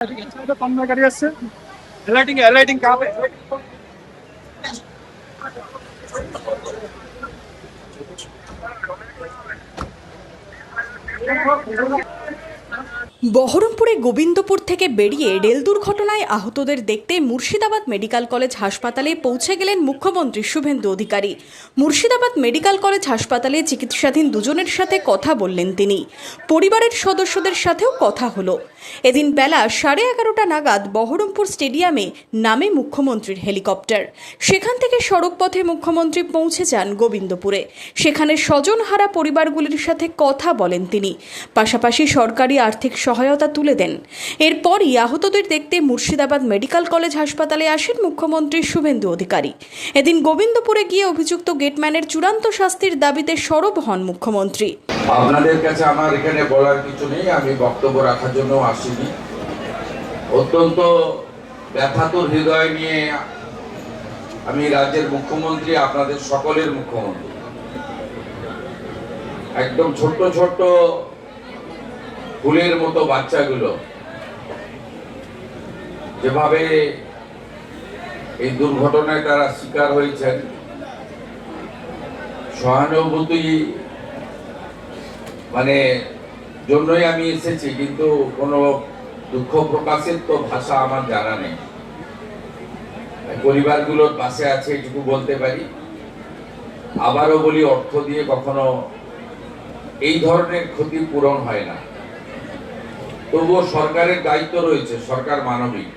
कम में करिए इससे लाइटिंग कहाँ पे বহরমপুরে গোবিন্দপুর থেকে বেরিয়ে রেল দুর্ঘটনায় আহতদের দেখতে মুর্শিদাবাদ মেডিকেল কলেজ হাসপাতালে পৌঁছে গেলেন মুখ্যমন্ত্রী শুভেন্দু অধিকারী। মুর্শিদাবাদ মেডিকেল কলেজ হাসপাতালে চিকিৎসাধীন দুজনের সাথে কথা বললেন তিনি। পরিবারের সদস্যদের সাথেও কথা হলো। এদিন বেলা 11:30 নাগাদ বহরমপুর স্টেডিয়ামে নামে মুখ্যমন্ত্রীর হেলিকপ্টার। সেখান থেকে সড়কপথে মুখ্যমন্ত্রী পৌঁছে যান গোবিন্দপুরে। সেখানে স্বজনহারা পরিবারগুলির সাথে কথা বলেন তিনি, পাশাপাশি সরকারি আর্থিক সহায়তা তুলে দেন। এরপরই আহতদের দেখতে মুর্শিদাবাদ মেডিকেল কলেজ হাসপাতালে আসেন মুখ্যমন্ত্রী শুভেন্দু অধিকারী। এদিন গোবিন্দপুরে গিয়ে অভিযুক্ত গেটম্যানের চূড়ান্ত শাস্তির দাবিতে সরব হন মুখ্যমন্ত্রী। আপনাদের কাছে আমার এখানে বলার কিছু নেই, আমি বক্তব্য রাখার জন্য আসিনি। অত্যন্ত ব্যথাতুর হৃদয় নিয়ে আমি রাজ্যের মুখ্যমন্ত্রী, আপনাদের সকলের মুখ্যমন্ত্রী, একদম ছোট্ট ছোট্ট ফুলের মতো বাচ্চাগুলো যেভাবে এই দুর্ঘটনায় তারা শিকার হয়েছেন, সহানুভূতি জন্যই আমি এসেছি, কিন্তু কোনো দুঃখ প্রকাশের তো ভাষা আমার জানা নেই। পরিবারগুলোর পাশে আছে এটুকু বলতে পারি। আবারও বলি, অর্থ দিয়ে কখনো এই ধরনের ক্ষতি পূরণ হয় না। তবুও সরকারের দায়িত্ব রয়েছে, সরকার মানবিক,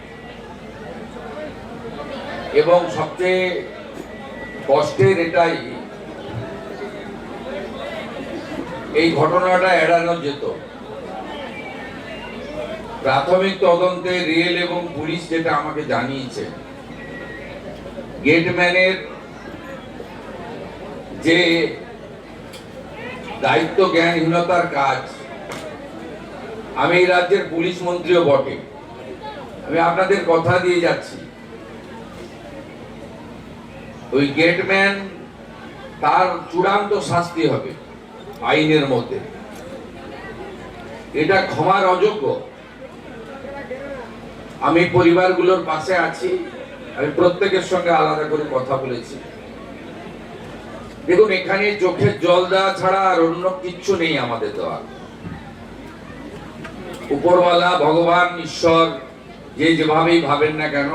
এবং সবচেয়ে কষ্টের এটাই এই ঘটনাটা এড়ানো যেত। প্রাথমিক তদন্তে রেল এবং পুলিশ যেটা আমাকে জানিয়েছে, গেটম্যানের যে দায়িত্ব জ্ঞানহীনতার কাজ, আমি এই রাজ্যের পুলিশ মন্ত্রীও বটে, আমি আপনাদের কথা দিয়ে যাচ্ছি, ওই গেটম্যান তার চূড়ান্ত শাস্তি হবে আইনের মধ্যে। এটা ক্ষমার অযোগ্য। আমি পরিবারগুলোর পাশে আছি, আমি প্রত্যেকের সঙ্গে আলাদা করে কথা বলেছি। দেখুন, এখানে চোখের জল দেওয়া ছাড়া আর অন্য কিচ্ছু নেই আমাদের দেওয়া। উপরওয়ালা, ভগবান, ঈশ্বর, যে যেভাবেই ভাবেন না কেন,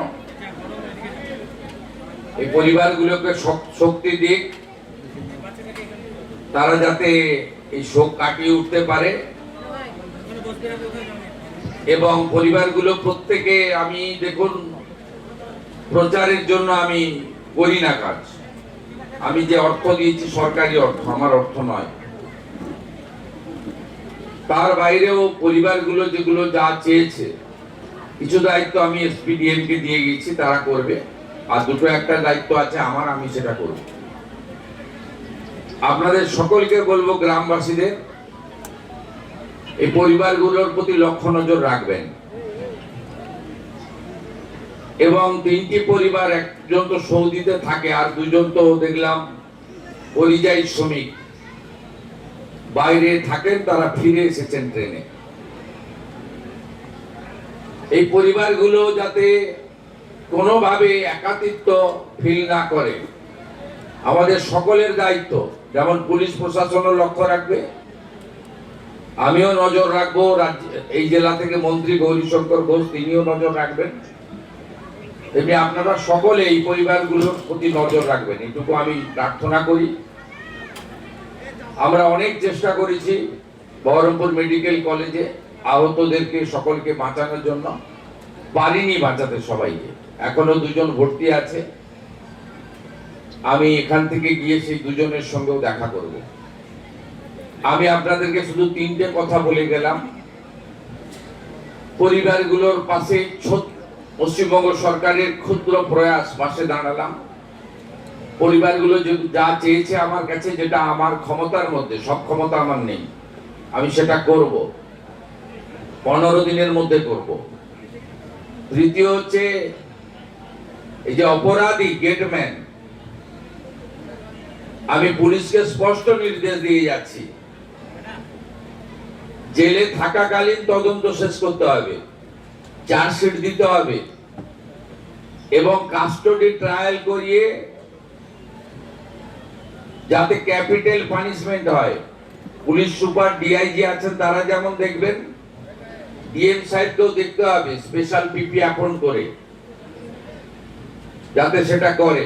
এই পরিবারগুলোকে শক্তি দিক, তারা যাতে এই শোক কাটিয়ে উঠতে পারে। এবং পরিবারগুলো প্রত্যেকে, আমি দেখুন, প্রচারের জন্য আমি করি না কাজ। আমি যে অর্থ দিয়েছি সরকারি অর্থ, আমার অর্থ নয়। তার বাইরেও পরিবারগুলো যেগুলো যা চেয়েছে, কিছু দায়িত্ব আমি এসপিডিএম কে দিয়ে গেছি, তারা করবে। আর দুটো একটা দায়িত্ব আছে আমার, আমি সেটা করব। আপনাদের সকলকে বলবো, গ্রামবাসীদের, এই পরিবারগুলোর প্রতি লক্ষ্য নজর রাখবেন। এবং 3টি পরিবার, একজন তো সৌদিতে থাকে, আর দুজন তো দেখলাম পরিযায়ী শ্রমিক, বাইরে থাকেন, তারা ফিরে এসেছেন ট্রেনে। এই পরিবারগুলো যাতে কোনোভাবে একাকিত্ব ফিল না করে, আমাদের সকলের দায়িত্ব। যেমন পুলিশ প্রশাসনও লক্ষ্য রাখবে, আমিও নজর রাখবো, এই জেলা থেকে মন্ত্রী গৌরীশঙ্কর ঘোষ তিনিও নজর রাখবেন। তেমনি আপনারা সকলে এই পরিবারগুলোর প্রতি নজর রাখবেন, এটুকু আমি প্রার্থনা করি। আমরা অনেক চেষ্টা করেছি বহরমপুর মেডিকেল কলেজে আহতদেরকে সকলকে বাঁচানোর জন্য, পারিনি বাঁচাতে সবাইকে। এখনো 2জন ভর্তি আছে। আমি এখান থেকে গিয়ে সেই 2জনের সঙ্গেও দেখা করব। আমি আপনাদেরকে শুধু 3টে কথা বলে গেলাম। পরিবারগুলোর পাশে পশ্চিমবঙ্গ সরকারের ক্ষুদ্র প্রয়াস, পাশে দাঁড়ালাম। পরিবারগুলো যা চেয়েছে আমার কাছে, যেটা আমার ক্ষমতার মধ্যে, সব ক্ষমতা আমার নেই, আমি সেটা করব, 15 দিনের মধ্যে করব। তৃতীয় হচ্ছে, এই যে অপরাধী গেটম্যান, আমি পুলিশকে স্পষ্ট নির্দেশ দিয়ে যাচ্ছি, জেলে থাকাকালীন তদন্ত শেষ করতে হবে। চার্জশিট দিতে হবে এবং কাস্টডি ট্রায়াল করিয়ে যাতে ক্যাপিটাল পানিশমেন্ট হয়। পুলিশ সুপার, ডিআইজি আছেন, তারা যেমন দেখবেন, ডিএম সাহেবকেও দেখতে হবে স্পেশাল পিপি অ্যাপয়েন্ট করে, যাতে সেটা করে।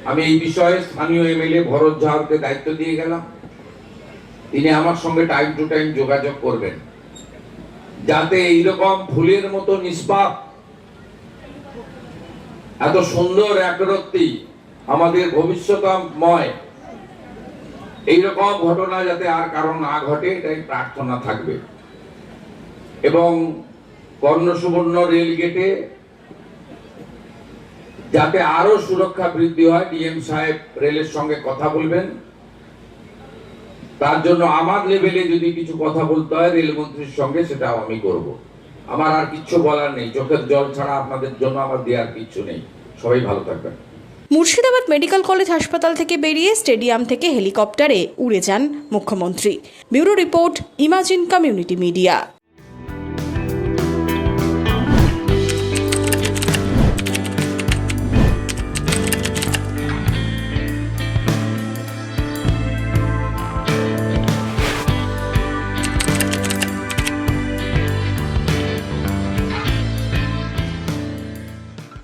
আমি এই বিষয়ে স্থানীয় এমএলএ ভরত ঝাড়কে দায়িত্ব দিয়ে গেলাম। তিনি আমার সঙ্গে টাইম টু টাইম যোগাযোগ করবেন, যাতে এইরকম ফুলের মতো নিষ্পাপ, এত সুন্দর একরত্তি, আমাদের ভবিষ্যৎময় এইরকম ঘটনা যাতে আর কারণ না ঘটে, এটাই প্রার্থনা থাকবে। এবং কর্ণসুবর্ণ রেল গেটে যাতে আরো সুরক্ষা বৃদ্ধি হয়, ডিএম সাহেব রেলের সঙ্গে কথা বলবেন। তার জন্য আমার লেভেলে যদি কিছু কথা বলতে হয় রেলমন্ত্রীর সঙ্গে, সেটাও আমি করব। আমার আর কিচ্ছু বলার নেই, চোখের জল ছাড়া আপনাদের জন্য আমার দেওয়ার কিচ্ছু নেই। সবাই ভালো থাকবেন। মুর্শিদাবাদ মেডিকেল কলেজ হাসপাতাল থেকে বেরিয়ে স্টেডিয়াম থেকে হেলিকপ্টারে উড়ে যান মুখ্যমন্ত্রী। Bureau report, imagine community media.